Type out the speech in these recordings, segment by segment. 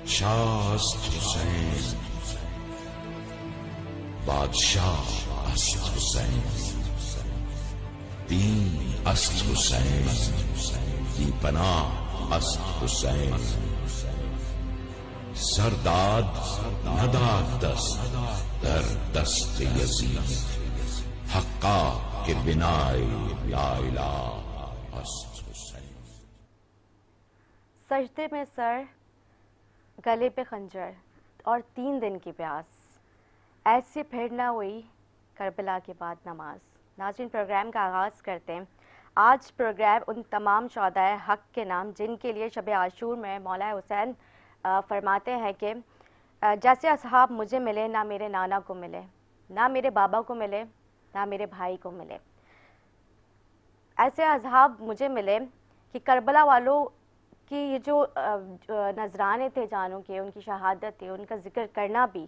شاہ است حسین، بادشاہ است حسین، دین است حسین، بی پناہ است حسین، سرداد نداد دست در دست یزید، حقا کے بنائے لا الہ است حسین۔ سجدے میں سر، گلے پہ خنجر اور 3 دن کی پیاس، ایسے پھر نہ ہوئی کربلا کے بعد نماز۔ ناظرین، پروگرام کا آغاز کرتے ہیں۔ آج پروگرام ان تمام شہدائے حق کے نام جن کے لیے شب عاشور میں مولا حسین فرماتے ہیں کہ جیسے اصحاب مجھے ملے نہ میرے نانا کو ملے، نہ میرے بابا کو ملے، نہ میرے بھائی کو ملے، ایسے اصحاب مجھے ملے کہ کربلا والوں کہ یہ جو نذرانے تھے جانوں کے، ان کی شہادت تھی، ان کا ذکر کرنا بھی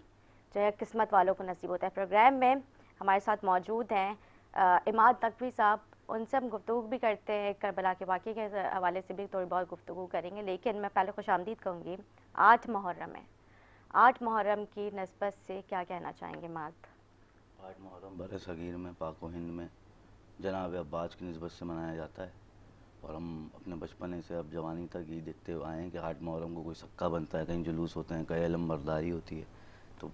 جو ہے قسمت والوں کو نصیب ہوتا ہے۔ پروگرام میں ہمارے ساتھ موجود ہیں عماد نقوی صاحب، ان سے ہم گفتگو بھی کرتے ہیں، کربلا کے واقعے کے حوالے سے بھی تھوڑی بہت گفتگو کریں گے، لیکن میں پہلے خوش آمدید کہوں گی۔ 8 محرم ہے، 8 محرم کی نسبت سے کیا کہنا چاہیں گے عماد؟ 8 محرم بر صغیر میں، پاک و ہند میں جناب عباس کی نسبت سے منایا جاتا ہے، اور ہم اپنے بچپنے سے اب جوانی تک یہ دیکھتے ہوئے آئے ہیں کہ 8 محرم کو کوئی سکہ بنتا ہے، کہیں جلوس ہوتے ہیں، کہیں علم برداری ہوتی ہے، تو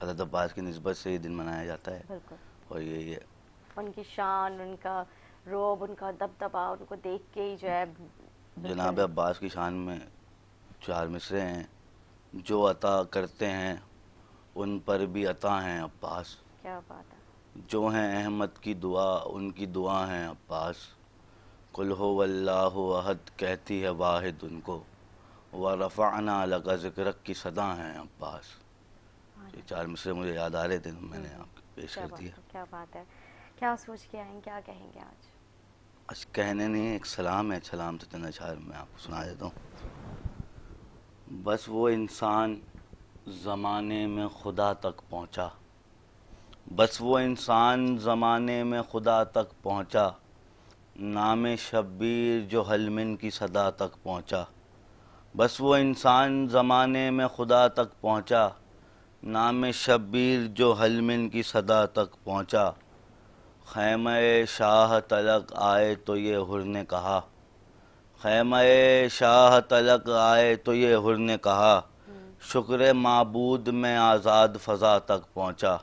حضرت عباس کی نسبت سے یہ دن منایا جاتا ہے۔ بالکل، اور یہ ان کی شان، ان کا روب، ان کا دبدبا، ان کو دیکھ کے ہی جو ہے جناب عباس کی شان میں 4 مصرے ہیں۔ جو عطا کرتے ہیں ان پر بھی عطا ہیں عباس، کیا بات ہے، جو ہیں احمد کی دعا ان کی دعا ہیں عباس، قل هو اللہ احد کہتی ہے واحد ان کو، ورفعنا لک ذکرک کی صدا ہیں عباس۔ یہ 4 مصرے مجھے یاد آ رہے تھے، میں نے آپ کو پیش کر دیا۔ کیا بات ہے، کیا سوچ کے آئیں، کیا کہیں گے آج؟ کہنے نہیں، ایک سلام ہے، سلام تو چند اشعار میں آپ کو سنا دیتا ہوں۔ بس وہ انسان زمانے میں خدا تک پہنچا، بس وہ انسان زمانے میں خدا تک پہنچا، نام شبیر جو حلمن کی صدا تک پہنچا، بس وہ انسان زمانے میں خدا تک پہنچا، نام شبیر جو حلمن کی صدا تک پہنچا، خیمہ شاہ تلک آئے تو یہ حر نے کہا، خیمہ شاہ تلک آئے تو یہ حر نے کہا، شکر معبود میں آزاد فضا تک پہنچا،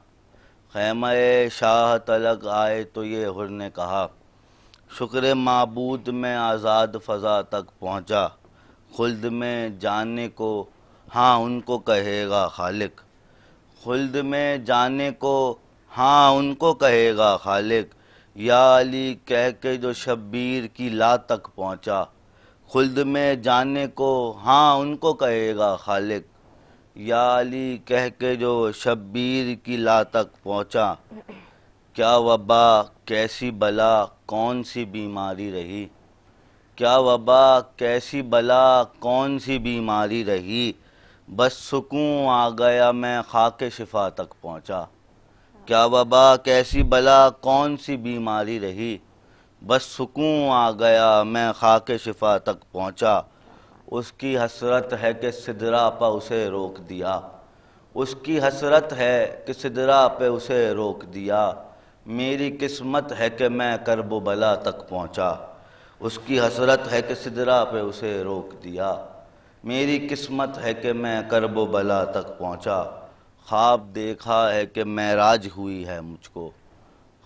خیمہ شاہ تلک آئے تو یہ حر نے کہا، شکر معبود میں آزاد فضا تک پہنچا، خلد میں جانے کو ہاں ان کو کہے گا خالق، خلد میں جانے کو ہاں ان کو کہے گا خالق، یا علی کہہ کے جو شبیر کی لا تک پہنچا، خلد میں جانے کو ہاں ان کو کہے گا خالق، یا علی کہہ کے جو شبیر کی لا تک پہنچا، کیا وبا کیسی بلا کون سی بیماری رہی، کیا وبا کیسی بلا کون سی بیماری رہی، بس سکون آ گیا میں خاک شفا تک پہنچا، کیا وبا کیسی بلا کون سی بیماری رہی، بس سکون آ گیا میں خاک شفا تک پہنچا، اس کی حسرت ہے کہ سدرا پہ اسے روک دیا، اس کی حسرت ہے کہ سدرا پہ اسے روک دیا، میری قسمت ہے کہ میں کرب و بلا تک پہنچا، اس کی حسرت ہے کہ سدرا پہ اسے روک دیا، میری قسمت ہے کہ میں کرب و بلا تک پہنچا، خواب دیکھا ہے کہ معراج ہوئی ہے مجھ کو،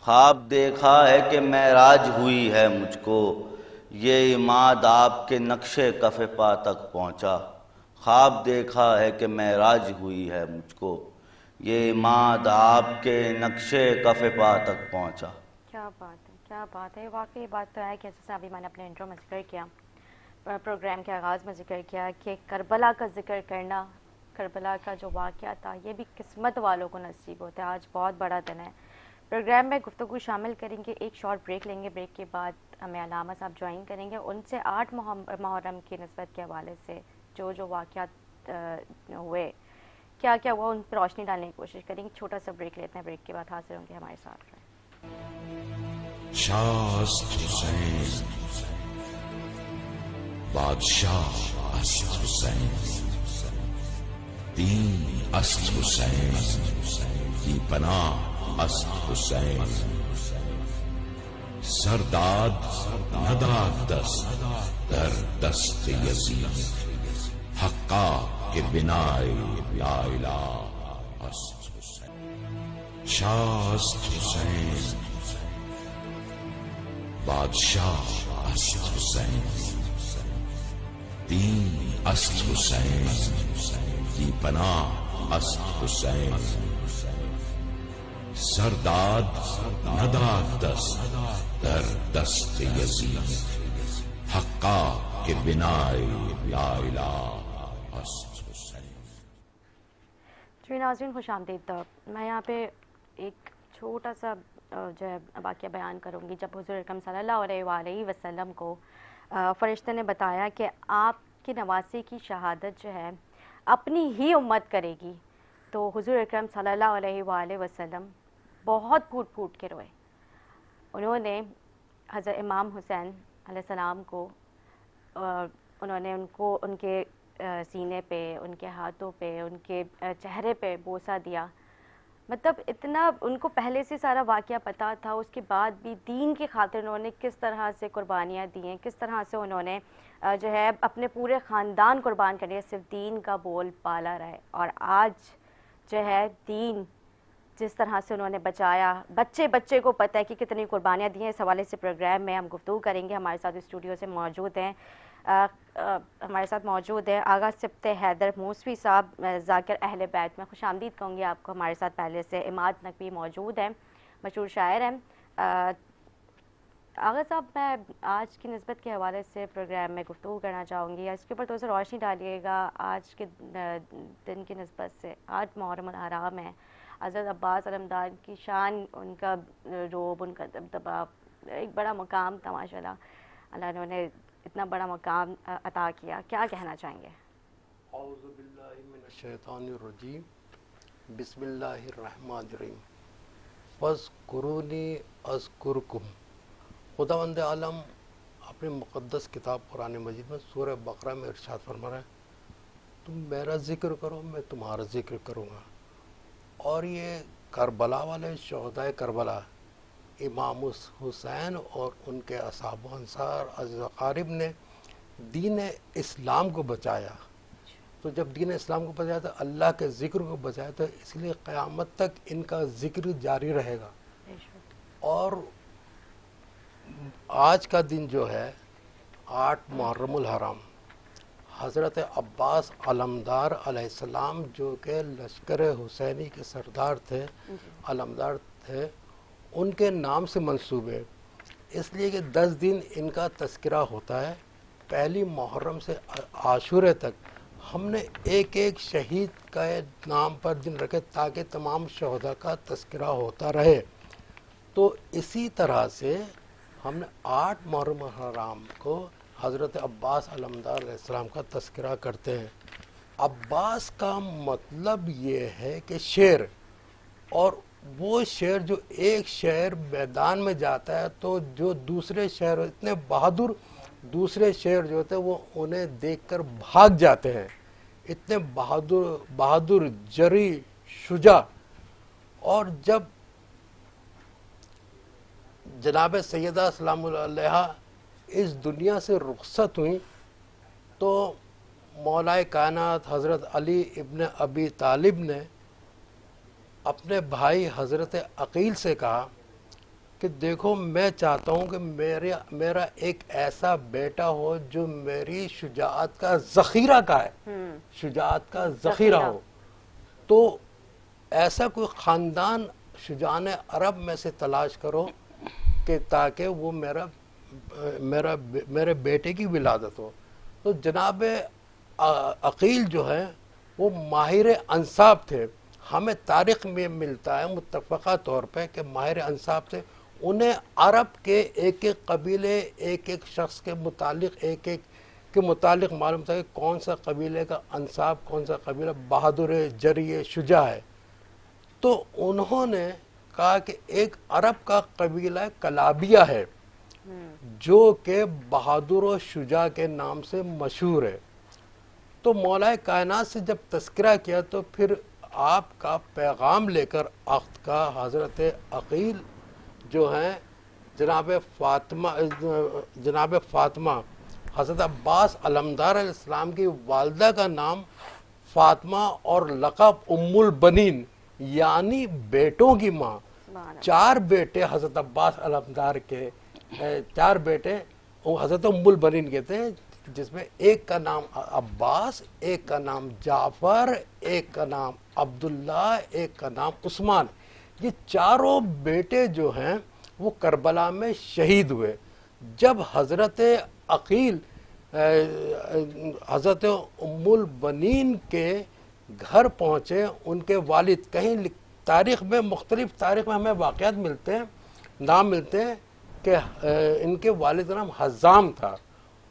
خواب دیکھا ہے کہ معراج ہوئی ہے مجھ کو، یہ عماد آپ کے نقش کف پا تک پہنچا، خواب دیکھا ہے کہ معراج ہوئی ہے مجھ کو، یہ عماد آپ کے نقش کف پا تک پہنچا۔ کیا بات ہے، کیا بات ہے، واقعی بات تو ہے کہ جیسے ابھی میں نے اپنے انٹرو میں ذکر کیا، پروگرام کے آغاز میں ذکر کیا کہ کربلا کا ذکر کرنا، کربلا کا جو واقعہ تھا یہ بھی قسمت والوں کو نصیب ہوتا ہے۔ آج بہت بڑا دن ہے۔ پروگرام میں گفتگو شامل کریں گے، ایک شارٹ بریک لیں گے، بریک کے بعد ہمیں علامہ صاحب جوائن کریں گے، ان سے 8 محرم کی نسبت کے حوالے سے جو واقعات ہوئے، کیا کیا ہوا، ان پر روشنی ڈالنے کی کوشش کریں گے۔ چھوٹا سا بریک لیتے ہیں، بریک کے بعد حاضر ہوں گے ہمارے ساتھ۔ شاہ است حسین، بادشاہ است حسین، دین است حسین کی پناہ است حسین سرداد نداد دست در دست یزید حقا کے بنائے لا الہ است حسین شاہ است حسین بادشاہ است حسین دین است حسین کی پناہ است حسین سرداد نداد دست در دست یزید حقا کے بنائے لا الہ است حسین. جی ناظرین خوش آمدید. میں یہاں پہ ایک چھوٹا سا جو ہے واقعہ بیان کروں گی. جب حضور اکرم صلی اللہ علیہ وآلہ وسلم کو فرشتے نے بتایا کہ آپ کے نواسے کی شہادت جو ہے اپنی ہی امت کرے گی، تو حضور اکرم صلی اللہ علیہ وآلہ وسلم بہت پھوٹ پھوٹ کے روئے. انہوں نے حضرت امام حسین علیہ السلام کو انہوں نے ان کے سینے پہ، ان کے ہاتھوں پہ، ان کے چہرے پہ بوسہ دیا. مطلب اتنا ان کو پہلے سے سارا واقعہ پتہ تھا، اس کے بعد بھی دین کی خاطر انہوں نے کس طرح سے قربانیاں دی ہیں، کس طرح سے انہوں نے جو ہے اپنے پورے خاندان قربان کر لیا صرف دین کا بول بالا رہے. اور آج جو ہے دین جس طرح سے انہوں نے بچایا، بچے کو پتہ ہے کہ کتنی قربانیاں دی ہیں. اس حوالے سے پروگرام میں ہم گفتگو کریں گے. ہمارے ساتھ اسٹوڈیو سے موجود ہیں آغا سبط حیدر موسوی صاحب ذاکر اہل بیت. میں خوش آمدید کہوں گی آپ کو. ہمارے ساتھ پہلے سے عماد نقوی موجود ہیں، مشہور شاعر ہیں. آغا صاحب میں آج کی نسبت کے حوالے سے پروگرام میں گفتگو کرنا چاہوں گی، اس کے اوپر تھوڑا سا روشنی ڈالیے گا. آج کے دن کی نسبت سے 8 محرم الحرام ہے. حضرت عباس علمدار کی شان، ان کا روب، ان کا دبدبہ، ایک بڑا مقام تھا ماشاءاللہ. اللہ نے اتنا بڑا مقام عطا کیا. کیا کہنا چاہیں گے؟ اعوذ باللہ من الشیطان الرجیم بسم اللہ الرحمن الرحیم فاذکرونی اذکرکم. خداوند عالم اپنے مقدس کتاب قرآن مجید میں سورہ بقرہ میں ارشاد فرما رہا ہے تم میرا ذکر کرو میں تمہارا ذکر کروں گا. اور یہ کربلا والے شہدائے کربلا امام حسین اور ان کے اصحاب و انصار عزیز اقارب نے دین اسلام کو بچایا. تو جب دین اسلام کو بچایا تو اللہ کے ذکر کو بچایا، تو اس لیے قیامت تک ان کا ذکر جاری رہے گا. اور آج کا دن جو ہے 8 محرم الحرام، حضرت عباس علمدار علیہ السلام جو کہ لشکر حسینی کے سردار تھے، علمدار تھے، ان کے نام سے منسوب ہے. اس لیے کہ 10 دن ان کا تذکرہ ہوتا ہے. پہلی محرم سے عاشورے تک ہم نے ایک ایک شہید کا نام پر دن رکھے تاکہ تمام شہداء کا تذکرہ ہوتا رہے. تو اسی طرح سے ہم نے 8 محرم الحرام کو حضرت عباس علمدار علیہ السلام کا تذکرہ کرتے ہیں. عباس کا مطلب یہ ہے کہ شیر، اور وہ شیر جو ایک شہر میدان میں جاتا ہے تو جو دوسرے شہر اتنے بہادر دوسرے شہر جو ہوتے ہیں وہ انہیں دیکھ کر بھاگ جاتے ہیں. اتنے بہادر جری شجاع. اور جب جناب سیدہ سلام اللہ علیہا اس دنیا سے رخصت ہوئیں تو مولائے کائنات حضرت علی ابن ابی طالب نے اپنے بھائی حضرت عقیل سے کہا کہ دیکھو میں چاہتا ہوں کہ میرا ایک ایسا بیٹا ہو جو میری شجاعت کا ذخیرہ کا ہے، شجاعت کا ذخیرہ ہو. تو ایسا کوئی خاندان شجاعان عرب میں سے تلاش کرو کہ تاکہ وہ میرے بیٹے کی ولادت ہو. تو جناب عقیل جو ہے وہ ماہر انساب تھے. ہمیں تاریخ میں ملتا ہے متفقہ طور پہ کہ ماہر انساب تھے. انہیں عرب کے ایک ایک قبیلے، ایک ایک شخص کے متعلق معلوم تھا کہ کون سا قبیلے کا انساب، کون سا قبیلہ بہادر جری شجاع ہے. تو انہوں نے کہا کہ ایک عرب کا قبیلہ کلابیہ ہے جو کہ بہادر و شجاع کے نام سے مشہور ہے. تو مولا کائنات سے جب تذکرہ کیا تو پھر آپ کا پیغام لے کر عقد کا حضرت عقیل جو ہیں جناب فاطمہ حضرت عباس علمدار علیہ السلام کی والدہ کا نام فاطمہ اور لقب ام البنین یعنی بیٹوں کی ماں. 4 بیٹے حضرت عباس علمدار کے، 4 بیٹے حضرت ام البنین کے تھے، جس میں ایک کا نام عباس، ایک کا نام جعفر، ایک کا نام عبداللہ، ایک کا نام عثمان. یہ چاروں بیٹے جو ہیں وہ کربلا میں شہید ہوئے. جب حضرت عقیل حضرت ام البنین کے گھر پہنچے، ان کے والد، کہیں تاریخ میں مختلف تاریخ میں ہمیں واقعات ملتے ہیں، نام ملتے ہیں کہ ان کے والد کا نام حزام تھا.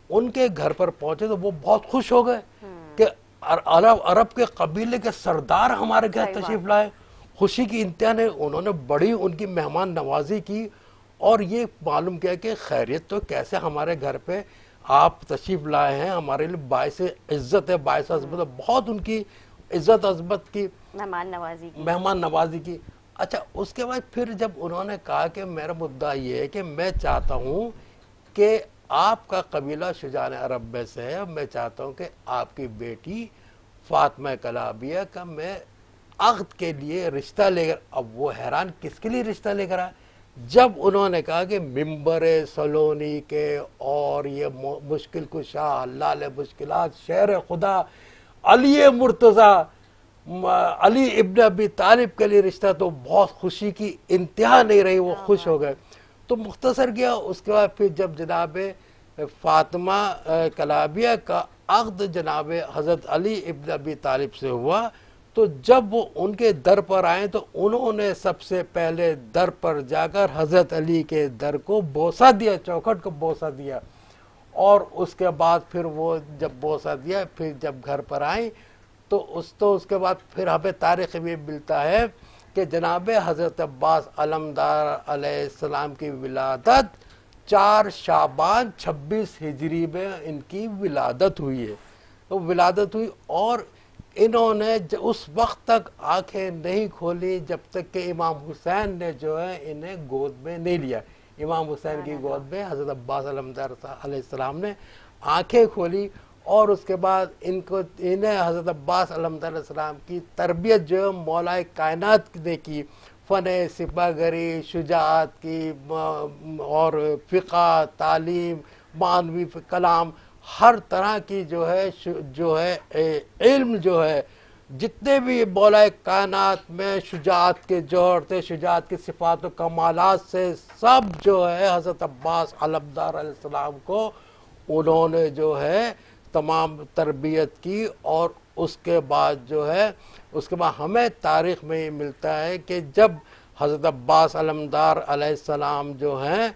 ان کے گھر پر پہنچے تو وہ بہت خوش ہو گئے کہ عرب کے قبیلے کے سردار ہمارے گھر تشریف لائے. خوشی کی انتہا نے، انہوں نے بڑی ان کی مہمان نوازی کی اور یہ معلوم کیا کہ خیریت تو کیسے ہمارے گھر پہ آپ تشریف لائے ہیں، ہمارے لیے باعث عزت ہے، باعث عظمت ہے. بہت ان کی عزت عظمت کی، مہمان نوازی کی. اچھا اس کے بعد پھر جب انہوں نے کہا کہ میرا مدعا یہ ہے کہ میں چاہتا ہوں کہ آپ کا قبیلہ شجاع عرب میں سے ہے، میں چاہتا ہوں کہ آپ کی بیٹی فاطمہ کلابیہ کا میں عقد کے لیے رشتہ لے کر. اب وہ حیران کس کے لیے رشتہ لے کر آئے. جب انہوں نے کہا کہ ممبر سلونی کے اور یہ مشکل کشا حلال مشکلات شہر خدا علی مرتضی علی ابن ابی طالب کے لیے رشتہ، تو بہت خوشی کی انتہا نہیں رہی، وہ خوش ہو گئے. تو مختصر کیا اس کے بعد پھر جب جناب فاطمہ کلابیہ کا عقد جناب حضرت علی ابن ابی طالب سے ہوا، تو جب وہ ان کے در پر آئے تو انہوں نے سب سے پہلے در پر جا کر حضرت علی کے در کو بوسہ دیا، چوکھٹ کو بوسہ دیا. اور اس کے بعد پھر وہ جب بوسہ دیا، پھر جب گھر پر آئیں تو اس کے بعد پھر ہمیں تاریخ میں ملتا ہے کہ جناب حضرت عباس علمدار علیہ السلام کی ولادت 4 شعبان 26 ہجری میں ان کی ولادت ہوئی ہے. تو ولادت ہوئی اور انہوں نے اس وقت تک آنکھیں نہیں کھولی جب تک کہ امام حسین نے جو ہے انہیں گود میں نہیں لیا. امام حسین کی گود میں حضرت عباس علمدار علیہ السلام نے آنکھیں کھولی اور اس کے بعد انہیں حضرت عباس علمدار علیہ السلام کی تربیت جو ہے مولا کائنات نے کی. فن سپہ گری، شجاعت کی اور فقہ، تعلیم، معنوی کلام، ہر طرح کی جو ہے علم جو ہے، جتنے بھی مولا کائنات میں شجاعت کے جوہر تھے، شجاعت کی صفات و کمالات سے سب جو ہے حضرت عباس علمدار علیہ السلام کو انہوں نے جو ہے تمام تربیت کی. اور اس کے بعد جو ہے اس کے بعد ہمیں تاریخ میں یہ ملتا ہے کہ جب حضرت عباس علمدار علیہ السلام جو ہیں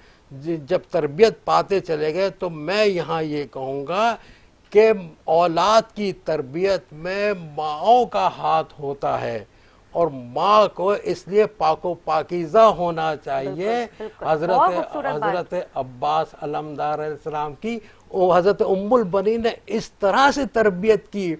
جب تربیت پاتے چلے گئے، تو میں یہاں یہ کہوں گا کہ اولاد کی تربیت میں ماؤں کا ہاتھ ہوتا ہے اور ماں کو اس لیے پاک و پاکیزہ ہونا چاہیے. حضرت عباس علمدار علیہ السلام کی حضرت ام البنین نے اس طرح سے تربیت کی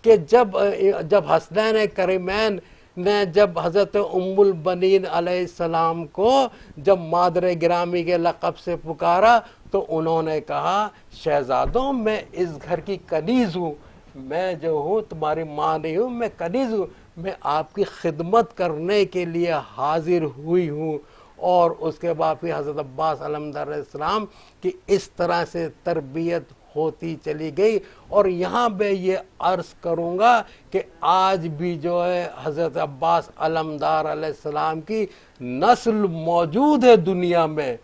کہ جب حسنین کریمین نے جب حضرت ام البنین علیہ السلام کو جب مادر گرامی کے لقب سے پکارا تو انہوں نے کہا شہزادوں میں اس گھر کی کنیز ہوں، میں جو ہوں تمہاری ماں نہیں ہوں، میں کنیز ہوں، میں آپ کی خدمت کرنے کے لیے حاضر ہوئی ہوں. اور اس کے بعد پھر حضرت عباس علمدار علیہ السلام کی اس طرح سے تربیت ہوتی چلی گئی. اور یہاں میں یہ عرض کروں گا کہ آج بھی جو ہے حضرت عباس علمدار علیہ السلام کی نسل موجود ہے دنیا میں،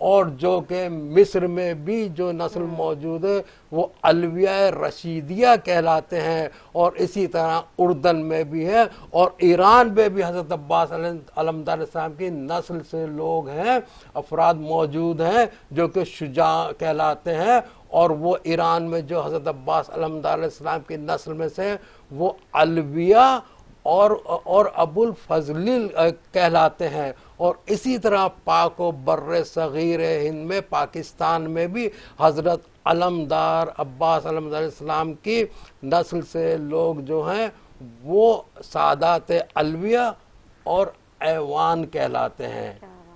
اور جو کہ مصر میں بھی جو نسل موجود ہے وہ علویہ رشیدیہ کہلاتے ہیں، اور اسی طرح اردن میں بھی ہے، اور ایران میں بھی حضرت عباس علمدار علیہ السلام کی نسل سے لوگ ہیں، افراد موجود ہیں جو کہ شجاع کہلاتے ہیں. اور وہ ایران میں جو حضرت عباس علمدار علیہ السلام کی نسل میں سے وہ علویہ اور ابو الفضل کہلاتے ہیں. اور اسی طرح پاک و بر صغیر ہند میں پاکستان میں بھی حضرت علمدار عباس علمدار علیہ السلام کی نسل سے لوگ جو ہیں وہ سادات علویہ اور ایوان کہلاتے ہیں.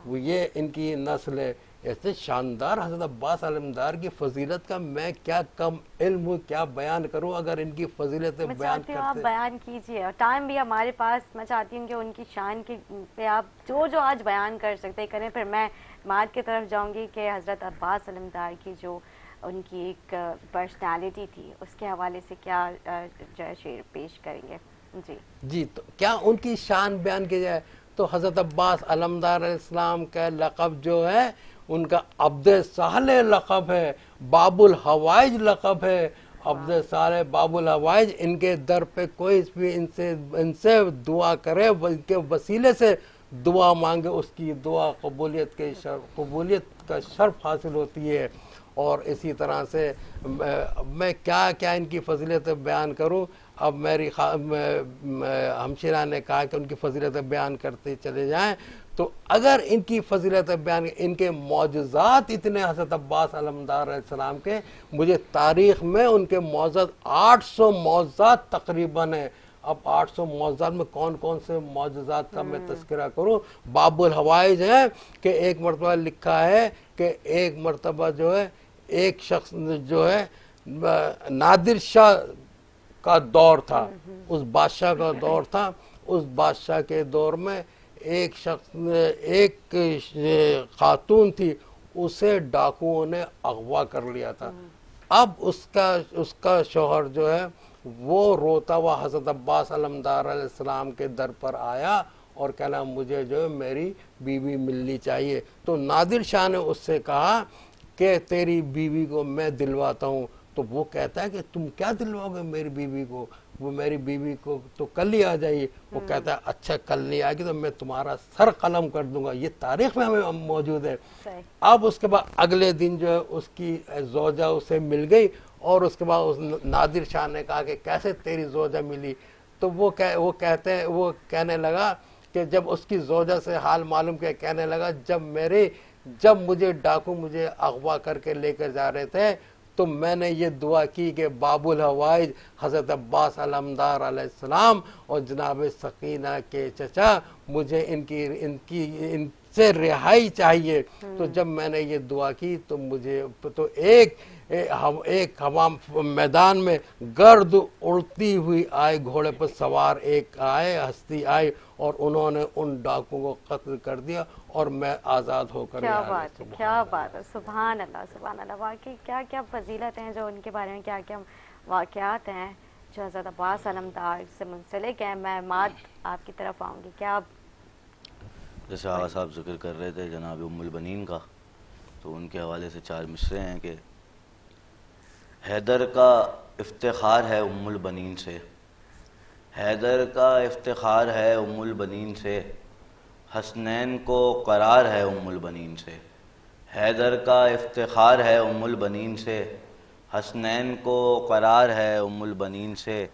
وہ یہ ان کی نسل ہے. ایسے شاندار حضرت عباس علمدار کی فضیلت کا میں کیا کم علم ہوں، کیا بیان کروں. اگر ان کی فضیلت میں بیان چاہتی ہوں آپ کرتے بیان کیجیے، اور ٹائم بھی ہمارے پاس. میں چاہتی ہوں کہ ان کی شان کے پہ آپ جو آج بیان کر سکتے کریں. پھر میں مات کی طرف جاؤں گی کہ حضرت عباس علمدار کی جو ان کی ایک پرسنالٹی تھی اس کے حوالے سے کیا جو ہے شعر پیش کریں گے. جی تو کیا ان کی شان بیان کی جائے تو حضرت عباس علمدار علیہ السلام کا لقب جو ہے ان کا عبد صالح لقب ہے، باب الحوائج لقب ہے. عبد صالح باب الحوائج. ان کے در پہ کوئی بھی ان سے دعا کرے، ان کے وسیلے سے دعا مانگے، اس کی دعا قبولیت کا شرف حاصل ہوتی ہے. اور اسی طرح سے میں کیا ان کی فضیلت بیان کروں. اب میری ہمشیرہ نے کہا کہ ان کی فضیلت بیان کرتے چلے جائیں، تو اگر ان کی فضیلت بیان، ان کے معجزات اتنے حضرت عباس علمدار علیہ السلام کے، مجھے تاریخ میں ان کے معجزات 800 معجزات تقریباً ہیں. اب 800 معجزات میں کون کون سے معجزات کا میں تذکرہ کروں. باب الحوائج ہے کہ ایک مرتبہ لکھا ہے کہ ایک مرتبہ جو ہے ایک شخص جو ہے نادر شاہ کا دور تھا، اس بادشاہ کا دور تھا. اس بادشاہ کے دور میں ایک شخص ایک خاتون تھی، اسے ڈاکوؤں نے اغوا کر لیا تھا. اب اس کا شوہر جو ہے وہ روتا ہوا حضرت عباس علمدار علیہ السلام کے در پر آیا اور کہنا مجھے جو ہے میری بیوی ملنی چاہیے. تو نادر شاہ نے اس سے کہا کہ تیری بیوی کو میں دلواتا ہوں. تو وہ کہتا ہے کہ تم کیا دلواؤ گے میری بیوی کو؟ وہ میری بیوی کو تو کل ہی آ جائیے. وہ کہتا ہے اچھا کل نہیں آئے گی تو میں تمہارا سر قلم کر دوں گا. یہ تاریخ میں ہمیں موجود ہے. اب اس کے بعد اگلے دن جو ہے اس کی زوجہ اسے مل گئی، اور اس کے بعد اس نادر شاہ نے کہا کہ کیسے تیری زوجہ ملی؟ تو وہ کہنے لگا کہ جب اس کی زوجہ سے حال معلوم کیا، کہنے لگا جب مجھے ڈاکو مجھے اغوا کر کے لے کر جا رہے تھے تو میں نے یہ دعا کی کہ باب الحوائج حضرت عباس علمدار علیہ السلام اور جناب سکینہ کے چچا، مجھے ان سے رہائی چاہیے. تو جب میں نے یہ دعا کی تو مجھے تو ایک ہوا میدان میں گرد اڑتی ہوئی آئے، گھوڑے پر سوار ایک آئے ہستی آئی، اور انہوں نے ان ڈاکوں کو قتل کر دیا اور میں آزاد ہو کر. کیا بات ہے، کیا بات ہے، سبحان اللہ سبحان اللہ. واقعی کیا کیا فضیلت ہیں جو ان کے بارے میں، کیا کیا واقعات ہیں جو حضرت عباس علمدار سے منسلک ہیں. میں مات آپ کی طرف آؤں گی. کیا جیسے آغا صاحب ذکر کر رہے تھے جناب ام البنین کا، تو ان کے حوالے سے 4 مصرے ہیں کہ حیدر کا افتخار ہے ام البنین سے، حیدر کا افتخار ہے ام البنین سے، حسنین کو قرار ہے ام البنین سے. حیدر کا افتخار ہے ام البنین سے، حسنین کو قرار ہے ام البنین سے.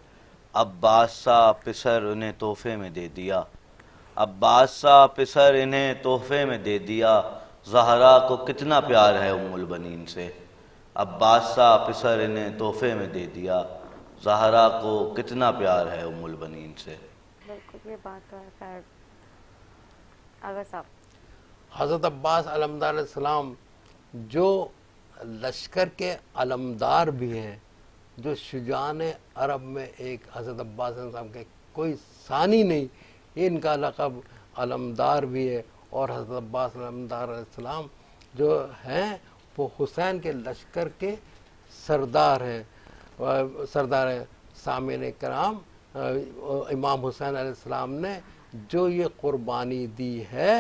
عباس سا پسر انہیں تحفے میں دے دیا، عباس سا پسر انہیں تحفے میں دے دیا. زہرا کو کتنا پیار ہے ام البنین سے، عباس سا پسر انہیں تحفے میں دے دیا. زہرا کو کتنا پیار ہے ام البنین سے. بالکل یہ بات ہے. خیر آغا صاحب، حضرت عباس علمدار علیہ السلام جو لشکر کے علمدار بھی ہیں، جو شجاعان عرب میں ایک حضرت عباس علیہ السلام کے کوئی ثانی نہیں، ان کا لقب علمدار بھی ہے. اور حضرت عباس علمدار علیہ السلام جو ہیں وہ حسین کے لشکر کے سردار ہیں. سامعین کرام، امام حسین علیہ السلام نے جو یہ قربانی دی ہے،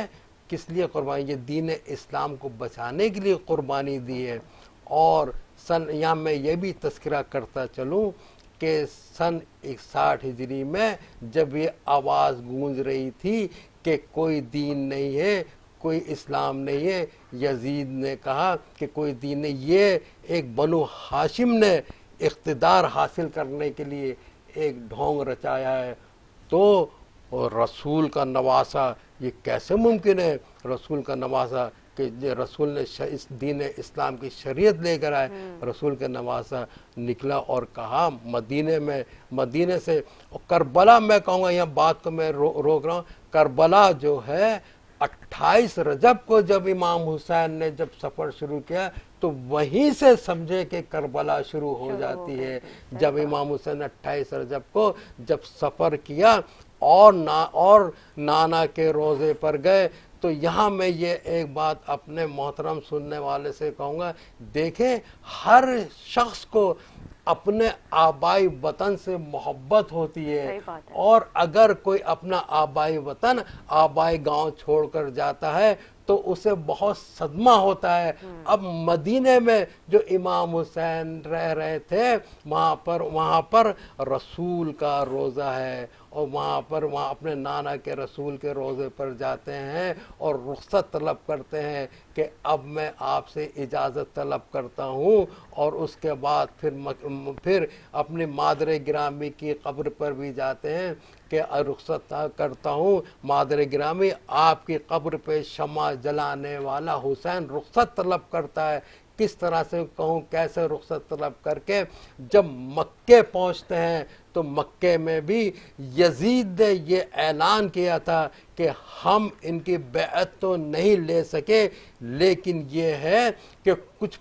کس لیے قربانی؟ یہ دین اسلام کو بچانے کے لیے قربانی دی ہے. اور یہاں میں یہ بھی تذکرہ کرتا چلوں کہ سن 61 ہجری میں جب یہ آواز گونج رہی تھی کہ کوئی دین نہیں ہے، کوئی اسلام نہیں ہے، یزید نے کہا کہ کوئی دین نہیں، یہ ایک بنو ہاشم نے اقتدار حاصل کرنے کے لیے ایک ڈھونگ رچایا ہے. تو اور رسول کا نواسا یہ کیسے ممکن ہے؟ رسول کا نواسا کہ رسول نے اس دین اسلام کی شریعت لے کر آئے، رسول کے نواسا نکلا اور کہا مدینے سے کربلا، میں کہوں گا یہاں بات کو میں روک رہا ہوں، کربلا جو ہے 28 رجب کو جب امام حسین نے جب سفر شروع کیا تو وہیں سے سمجھے کہ کربلا شروع ہو جاتی ہے۔ جب امام حسین نے 28 رجب کو جب سفر کیا اور نانا کے روزے پر گئے، تو یہاں میں یہ ایک بات اپنے محترم سننے والے سے کہوں گا، دیکھیں ہر شخص کو اپنے آبائی وطن سے محبت ہوتی ہے، اور اگر کوئی اپنا آبائی وطن آبائی گاؤں چھوڑ کر جاتا ہے تو اسے بہت صدمہ ہوتا ہے۔ اب مدینے میں جو امام حسین رہ رہے تھے وہاں پر رسول کا روزہ ہے، اور وہاں اپنے نانا کے رسول کے روزے پر جاتے ہیں اور رخصت طلب کرتے ہیں کہ اب میں آپ سے اجازت طلب کرتا ہوں، اور اس کے بعد پھر اپنی مادر گرامی کی قبر پر بھی جاتے ہیں کہ رخصت کرتا ہوں مادر گرامی، آپ کی قبر پہ شمع جلانے والا حسین رخصت طلب کرتا ہے۔ کس طرح سے کہوں، کیسے رخصت طلب کر کے جب مکے پہنچتے ہیں تو مکے میں بھی یزید نے یہ اعلان کیا تھا کہ ہم ان کی بیعت تو نہیں لے سکے، لیکن یہ ہے کہ کچھ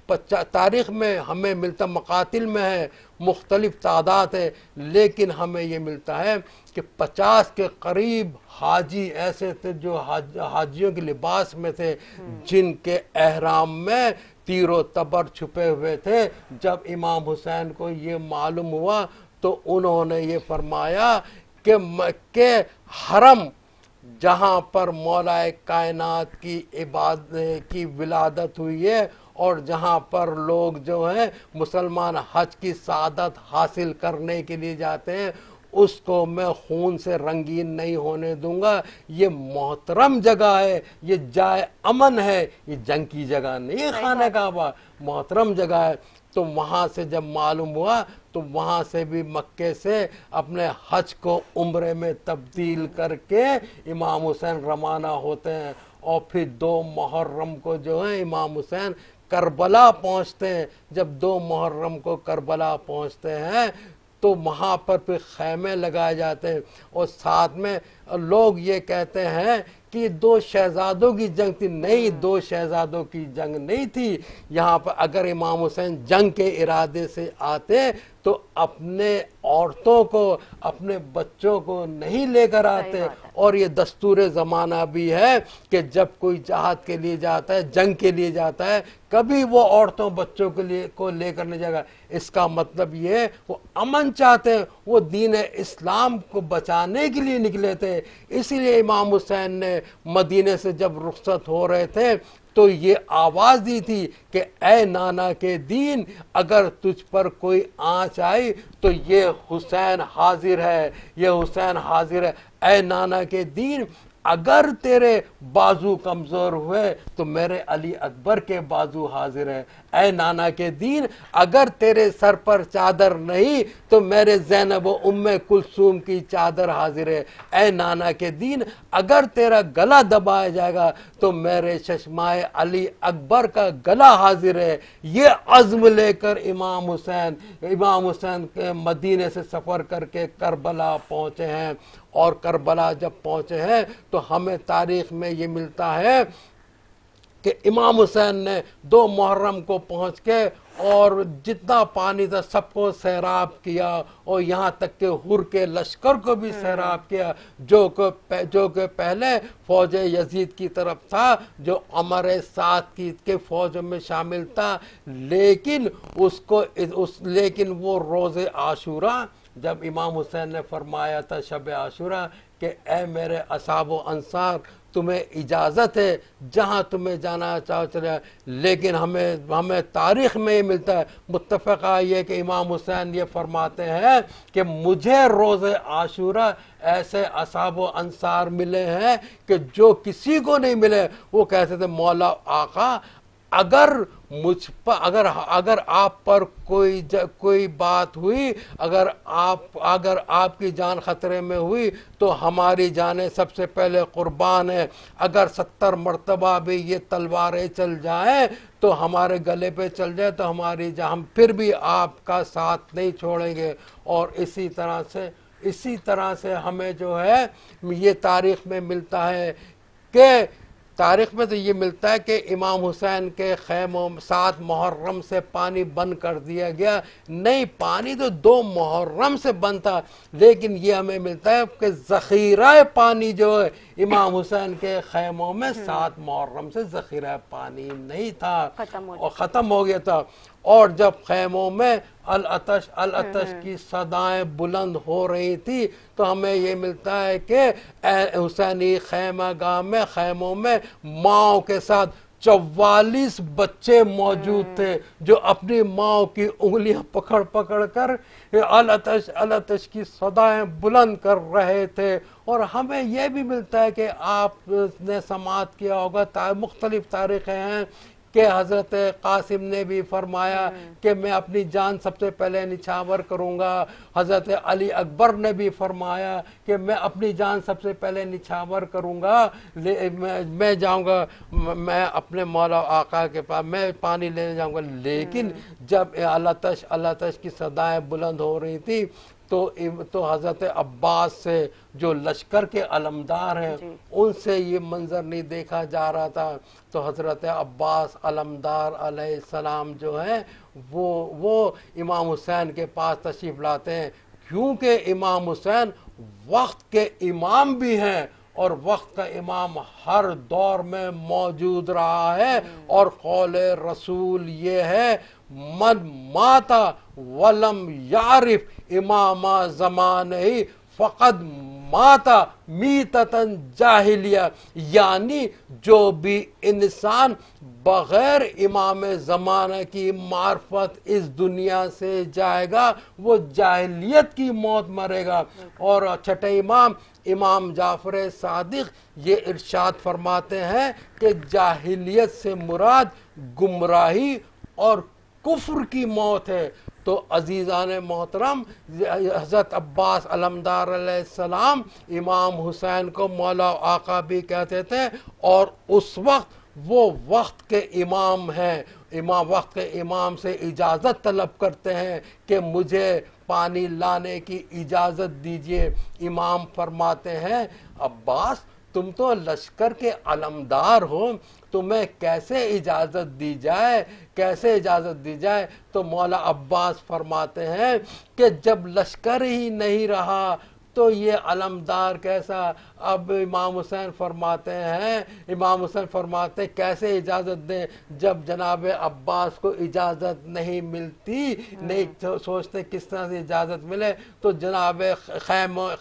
تاریخ میں ہمیں ملتا، مقاتل میں ہے مختلف تعداد ہے، لیکن ہمیں یہ ملتا ہے کہ 50 کے قریب حاجی ایسے تھے جو حاجیوں کے لباس میں تھے، جن کے احرام میں تیر و تبر چھپے ہوئے تھے۔ جب امام حسین کو یہ معلوم ہوا تو انہوں نے یہ فرمایا کہ حرم جہاں پر مولا کائنات کی ولادت ہوئی ہے، اور جہاں پر لوگ جو ہیں مسلمان حج کی سعادت حاصل کرنے کے لیے جاتے ہیں، اس کو میں خون سے رنگین نہیں ہونے دوں گا۔ یہ محترم جگہ ہے، یہ جائے امن ہے، یہ جنگ کی جگہ نہیں، خانہ کعبہ محترم جگہ ہے۔ تو وہاں سے جب معلوم ہوا تو وہاں سے بھی مکے سے اپنے حج کو عمرے میں تبدیل کر کے امام حسین روانہ ہوتے ہیں، اور پھر 2 محرم کو جو ہے امام حسین کربلا پہنچتے ہیں۔ جب 2 محرم کو کربلا پہنچتے ہیں تو وہاں پر پھر خیمے لگائے جاتے ہیں، اور ساتھ میں لوگ یہ کہتے ہیں کہ 2 شہزادوں کی جنگ تھی۔ نہیں، 2 شہزادوں کی جنگ نہیں تھی۔ یہاں پر اگر امام حسین جنگ کے ارادے سے آتے تو اپنے عورتوں کو، اپنے بچوں کو نہیں لے کر آتے، اور یہ دستور زمانہ بھی ہے کہ جب کوئی جہاد کے لیے جاتا ہے، جنگ کے لیے جاتا ہے، کبھی وہ عورتوں بچوں کو لے کر نہیں جائے گا۔ اس کا مطلب یہ ہے وہ امن چاہتے ہیں، وہ دین اسلام کو بچانے کے لیے نکلے تھے۔ اسی لیے امام حسین نے مدینے سے جب رخصت ہو رہے تھے تو یہ آواز دی تھی کہ اے نانا کے دین، اگر تجھ پر کوئی آنچ آئی تو یہ حسین حاضر ہے، یہ حسین حاضر ہے۔ اے نانا کے دین، اگر تیرے بازو کمزور ہوئے تو میرے علی اکبر کے بازو حاضر ہے۔ اے نانا کے دین، اگر تیرے سر پر چادر نہیں تو میرے زینب و ام کلثوم کی چادر حاضر ہے۔ اے نانا کے دین، اگر تیرا گلا دبایا جائے گا تو میرے چشمائے علی اکبر کا گلا حاضر ہے۔ یہ عزم لے کر امام حسین کے مدینے سے سفر کر کے کربلا پہنچے ہیں، اور کربلا جب پہنچے ہیں تو ہمیں تاریخ میں یہ ملتا ہے کہ امام حسین نے 2 محرم کو پہنچ کے اور جتنا پانی تھا سب کو سیراب کیا، اور یہاں تک کہ حر کے لشکر کو بھی سیراب کیا، جو کہ پہلے فوج یزید کی طرف تھا، جو عمر سعد کی فوج میں شامل تھا، لیکن وہ روز عاشورہ جب امام حسین نے فرمایا تھا شب عاشورہ کہ اے میرے اصحاب و انصار، تمہیں اجازت ہے جہاں تمہیں جانا چاہو چلے، لیکن ہمیں تاریخ میں یہ ملتا ہے، متفقہ یہ کہ امام حسین یہ فرماتے ہیں کہ مجھے روز عاشورہ ایسے اصحاب و انصار ملے ہیں کہ جو کسی کو نہیں ملے۔ وہ کہتے تھے مولا آقا اگر مجھ پر اگر آپ پر کوئی بات ہوئی، اگر آپ کی جان خطرے میں ہوئی تو ہماری جانیں سب سے پہلے قربان ہیں. اگر 70 مرتبہ بھی یہ تلواریں چل جائیں تو ہمارے گلے پہ چل جائے تو ہم پھر بھی آپ کا ساتھ نہیں چھوڑیں گے. اور اسی طرح سے ہمیں جو ہے یہ تاریخ میں ملتا ہے کہ تو یہ ملتا ہے کہ امام حسین کے خیموں 7 محرم سے پانی بند کر دیا گیا. نہیں، پانی تو 2 محرم سے بند تھا، لیکن یہ ہمیں ملتا ہے کہ ذخیرہ پانی جو ہے امام حسین کے خیموں میں 7 محرم سے ذخیرہ پانی نہیں تھا اور ختم ہو گیا تھا. اور جب خیموں میں العطش کی صدائیں بلند ہو رہی تھی تو ہمیں یہ ملتا ہے کہ حسینی خیمہ گاہ میں خیموں میں ماؤں کے ساتھ 44 بچے موجود تھے جو اپنی ماؤں کی انگلیاں پکڑ پکڑ کر العطش کی صدائیں بلند کر رہے تھے. اور ہمیں یہ بھی ملتا ہے کہ آپ نے سماعت کیا ہوگا، مختلف تاریخیں ہیں کہ حضرت قاسم نے بھی فرمایا کہ میں اپنی جان سب سے پہلے نچھاور کروں گا. حضرت علی اکبر نے بھی فرمایا کہ میں اپنی جان سب سے پہلے نچھاور کروں گا، میں جاؤں گا، میں اپنے مولا آقا کے پاس میں پانی لینے جاؤں گا. لیکن جب العطش کی صدائیں بلند ہو رہی تھی تو حضرت عباس سے جو لشکر کے علمدار ہیں ان سے یہ منظر نہیں دیکھا جا رہا تھا. تو حضرت عباس علمدار علیہ السلام جو ہیں وہ امام حسین کے پاس تشریف لاتے ہیں، کیونکہ امام حسین وقت کے امام بھی ہیں اور وقت کا امام ہر دور میں موجود رہا ہے. اور قول رسول یہ ہے، من ماتا ولم یعرف امام زمانہ فقد ماتا میتتن جاہلیہ. یعنی جو بھی انسان بغیر امام زمانہ کی معرفت اس دنیا سے جائے گا وہ جاہلیت کی موت مرے گا. اور چھٹے امام جعفر صادق یہ ارشاد فرماتے ہیں کہ جاہلیت سے مراد گمراہی اور کفر کی موت ہے. تو عزیزان محترم، حضرت عباس علمدار علیہ السلام امام حسین کو مولا آقا بھی کہتے تھے اور اس وقت وہ وقت کے امام ہیں. وقت کے امام سے اجازت طلب کرتے ہیں کہ مجھے پانی لانے کی اجازت دیجیے. امام فرماتے ہیں، عباس تم تو لشکر کے علمدار ہو، تمہیں کیسے اجازت دی جائے؟ تو مولا عباس فرماتے ہیں کہ جب لشکر ہی نہیں رہا تو یہ علمدار کیسا؟ اب امام حسین فرماتے کیسے اجازت دیں جب جناب عباس کو اجازت نہیں ملتی؟ نہیں سوچتے کس طرح سے اجازت ملے. تو جناب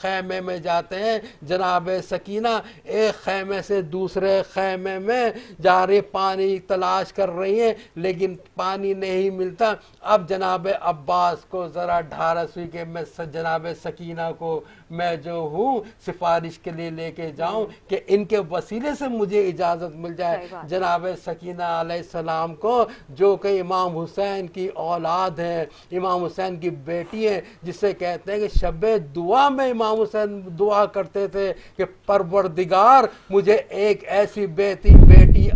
خیمے میں جاتے ہیں، جناب سکینہ ایک خیمے سے دوسرے خیمے میں جا رہی، پانی تلاش کر رہی ہیں لیکن پانی نہیں ملتا. اب جناب عباس کو ذرا ڈھارس ہوئی کہ میں جناب سکینہ کو میں جو ہوں سفارش کے لیے لے کے جاؤں کہ ان کے وسیلے سے مجھے اجازت مل جائے. جناب سکینہ علیہ السلام کو جو کہ امام حسین کی اولاد ہے، امام حسین کی بیٹی ہے، جسے کہتے ہیں کہ شب دعا میں امام حسین دعا کرتے تھے کہ پروردگار مجھے ایک ایسی بیٹی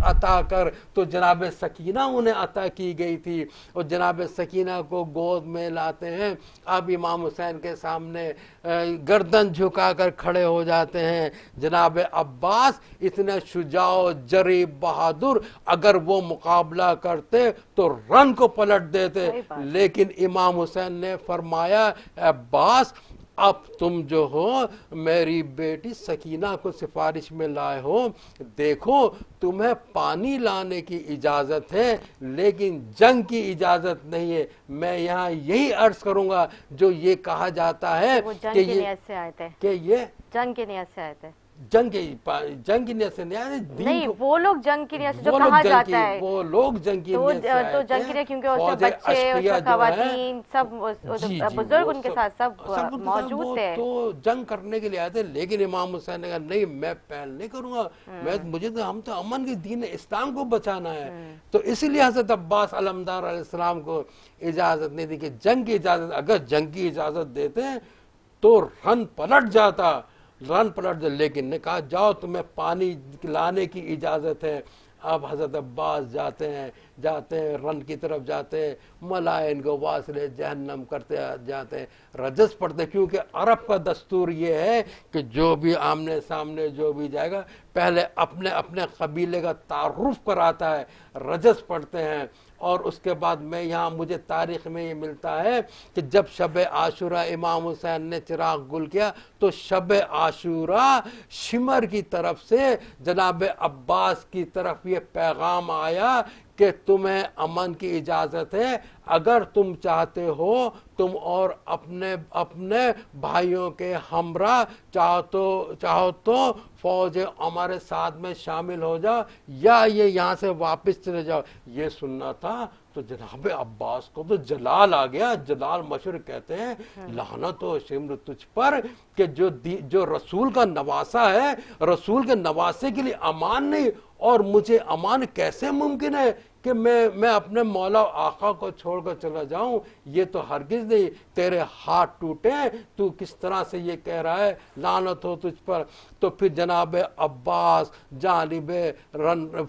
عطا کر. تو جناب سکینہ انہیں عطا کی گئی تھی اور جناب سکینہ کو گود میں لاتے ہیں. اب امام حسین کے سامنے گردن جھکا کر کھڑے ہو جاتے ہیں. جناب عباس اتنے شجاع و جری بہادر، اگر وہ مقابلہ کرتے تو رن کو پلٹ دیتے، لیکن امام حسین نے فرمایا عباس اب تم جو ہو میری بیٹی سکینہ کو سفارش میں لائے ہو، دیکھو تمہیں پانی لانے کی اجازت ہے لیکن جنگ کی اجازت نہیں ہے. میں یہاں یہی عرض کروں گا جو یہ کہا جاتا ہے کہ یہ جنگ کی نیت سے آئے تھے. جنگ کی نیت سے نہیں آئے، دین نہیں، کو وہ لوگ جنگ کی نیت سے جو وہ لوگ کہا جنگ جاتا ہے، وہ لوگ جنگ کی نیت سے آئے تو تھے، جنگ کی نیت کیونکہ اس فوج میں بچے، اس اشقیہ میں جو ہیں، خواتین، سب جی بزرگ وہ ان کے ساتھ سب ان کے ساتھ موجود وہ تھے. تو جنگ کرنے کے لیے آئے تھے، لیکن امام حسین نے کہا نہیں میں پہل نہیں کروں گا، مجھے تو ہم تو امن کی دین اسلام کو بچانا ہے. تو اسی لیے حضرت عباس علمدار علیہ السلام کو اجازت نہیں دی کہ جنگ کی اجازت، اگر جنگ کی اجازت دیتے تو رن پلٹ جاتا، لیکن نے کہا جاؤ تمہیں پانی لانے کی اجازت ہے. اب حضرت عباس جاتے ہیں رن کی طرف جاتے ہیں، ملائن کو واصل جہنم کرتے جاتے ہیں، رجس پڑھتے ہیں، کیونکہ عرب کا دستور یہ ہے کہ جو بھی آمنے سامنے جو بھی جائے گا پہلے اپنے قبیلے کا تعارف کراتا ہے، رجس پڑھتے ہیں. اور اس کے بعد میں یہاں مجھے تاریخ میں یہ ملتا ہے کہ جب شب عاشورہ امام حسین نے چراغ گل کیا تو شب عاشورہ شمر کی طرف سے جناب عباس کی طرف یہ پیغام آیا کہ تمہیں امن کی اجازت ہے، اگر تم چاہتے ہو تم اور اپنے بھائیوں کے ہمراہ چاہو تو فوج ہمارے ساتھ میں شامل ہو جاؤ یا یہ یہاں سے واپس چلے جاؤ. یہ سننا تھا تو جناب عباس کو تو جلال آ گیا. جلال مشہور کہتے ہیں لعنت و شمر تجھ پر کہ جو رسول کا نواسا ہے، رسول کے نواسے کے لیے امان نہیں، اور مجھے امان کیسے ممکن ہے کہ میں اپنے مولا آقا کو چھوڑ کر چلا جاؤں؟ یہ تو ہرگز نہیں، تیرے ہاتھ ٹوٹے تو کس طرح سے یہ کہہ رہا ہے لعنت ہو تجھ پر. تو پھر جناب عباس جانب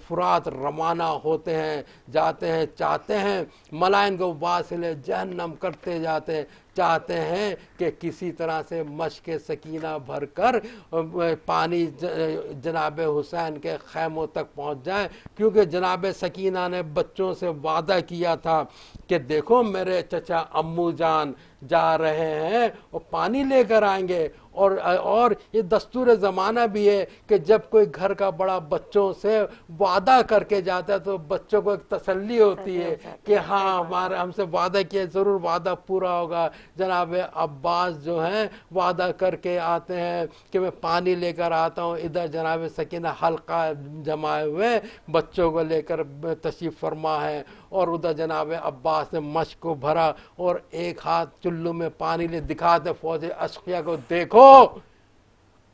فرات روانہ ہوتے ہیں، جاتے ہیں، چاہتے ہیں ملائن کو واصل جہنم کرتے جاتے ہیں، چاہتے ہیں کہ کسی طرح سے مشق سکینہ بھر کر پانی جناب حسین کے خیموں تک پہنچ جائے، کیونکہ جناب سکینہ نے بچوں سے وعدہ کیا تھا کہ دیکھو میرے چچا امو جان جا رہے ہیں اور پانی لے کر آئیں گے. اور یہ دستور زمانہ بھی ہے کہ جب کوئی گھر کا بڑا بچوں سے وعدہ کر کے جاتا ہے تو بچوں کو ایک تسلی ہوتی ہے کہ ہاں ہم سے وعدہ کیا، ضرور وعدہ پورا ہوگا. جناب عباس جو ہیں وعدہ کر کے آتے ہیں کہ میں پانی لے کر آتا ہوں، ادھر جناب سکینہ حلقہ جمائے ہوئے بچوں کو لے کر تشریف فرما ہے، اور ادھر جناب عباس نے مشق کو بھرا اور ایک ہاتھ چلو میں پانی لے دکھاتے فوج اشقیہ کو دیکھو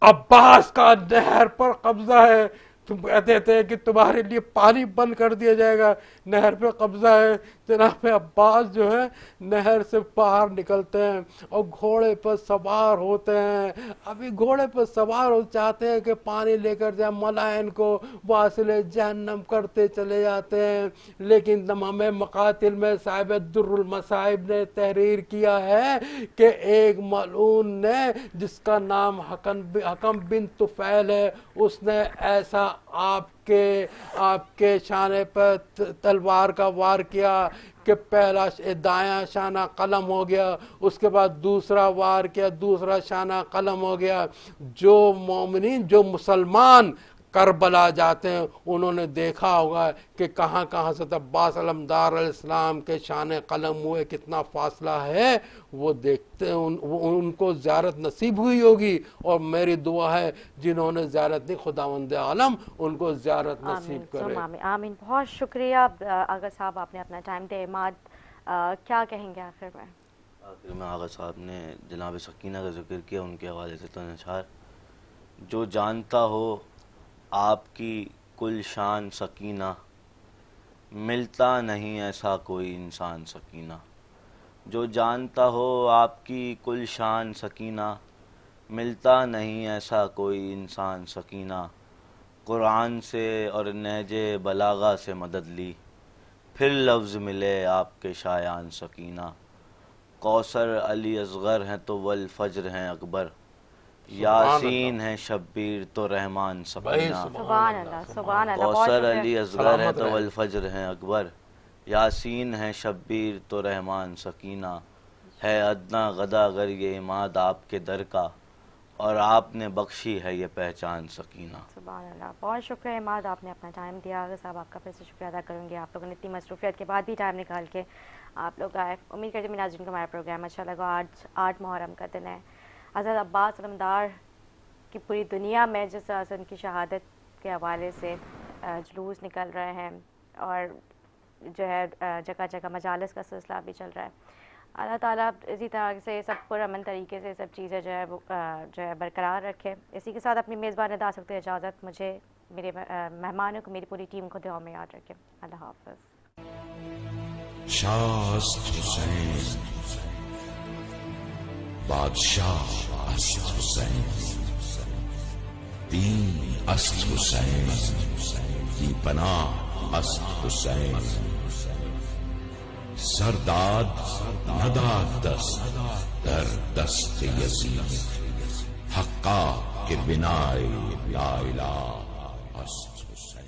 عباس کا نہر پر قبضہ ہے. تم کہتے تھے کہ تمہارے لیے پانی بند کر دیا جائے گا، نہر پہ قبضہ ہے. جناب عباس جو ہے نہر سے باہر نکلتے ہیں اور گھوڑے پر سوار ہوتے ہیں. ابھی گھوڑے پر سوار ہو چاہتے ہیں کہ پانی لے کر جائیں، ملائن کو واصل جہنم کرتے چلے جاتے ہیں. لیکن ہمیں مقاتل میں صاحب در المصائب نے تحریر کیا ہے کہ ایک ملعون نے جس کا نام حکم بن طفیل ہے، اس نے ایسا آپ کے شانے پر تلوار کا وار کیا کہ پہلا دایاں شانہ قلم ہو گیا، اس کے بعد دوسرا وار کیا، دوسرا شانہ قلم ہو گیا. جو مومنین، جو مسلمان کربلا جاتے ہیں انہوں نے دیکھا ہوگا کہ کہاں حضرت عباس علمدار علیہ السلام کے شان قلم ہوئے کتنا فاصلہ ہے، وہ دیکھتے ہیں، ان کو زیارت نصیب ہوئی ہوگی. اور میری دعا ہے جنہوں نے زیارت نہیں، خداوند عالم ان کو زیارت نصیب کرے. آمین. بہت شکریہ آغا صاحب، آپ نے اپنا ٹائم دیا. عماد کیا کہیں گے آخر میں؟ آخر میں آغا صاحب نے جناب سکینہ کا ذکر کیا، ان کے حوالے سے چند اشعار. جو جانتا ہو آپ کی کل شان سکینہ، ملتا نہیں ایسا کوئی انسان سکینہ. جو جانتا ہو آپ کی کل شان سکینہ، ملتا نہیں ایسا کوئی انسان سکینہ. قرآن سے اور نہج بلاغہ سے مدد لی، پھر لفظ ملے آپ کے شایان سکینہ. کوثر علی اصغر ہیں تو والفجر ہیں اکبر، یاسین ہیں شبیر تو رحمان سکینہ. سبحان اللہ، سبحان اللہ. کوثر علی اصغر ہیں تو والفجر ہیں اکبر، یاسین ہیں شبیر تو رحمان سکینہ. ہے ادنا غدا گر یہ عماد آپ کے در کا، اور آپ نے بخشی ہے یہ پہچان سکینہ. سبحان اللہ. بہت شکریہ عماد، آپ نے اپنا ٹائم دیا. آغا صاحب آپ کا پھر سے شکریہ ادا کروں گی، آپ لوگوں نے اتنی مصروفیت کے بعد بھی ٹائم نکال کے آپ لوگ آئے. امید کرتے ہیں ناظرین کو ہمارا پروگرام اچھا لگا. آج 8 محرم کا دن ہے. حضرت عباس علمدار کہ پوری دنیا میں جس طرح سے ان کی شہادت کے حوالے سے جلوس نکل رہے ہیں اور جو ہے جگہ جگہ مجالس کا سلسلہ بھی چل رہا ہے. اللہ تعالیٰ اسی طرح سے سب پرامن طریقے سے سب چیزیں جو ہے وہ جو ہے برقرار رکھے. اسی کے ساتھ اپنی میزبان ادا سکتے اجازت, مجھے میرے مہمانوں کو, میری پوری ٹیم کو دعاؤں میں یاد رکھے. اللہ حافظ. شاہ است حسین بادشاہ است حسین دین است حسین کی پناہ است حسین سرداد نداد دست در دست یزید حقا کے بنائے لا الہ است حسین.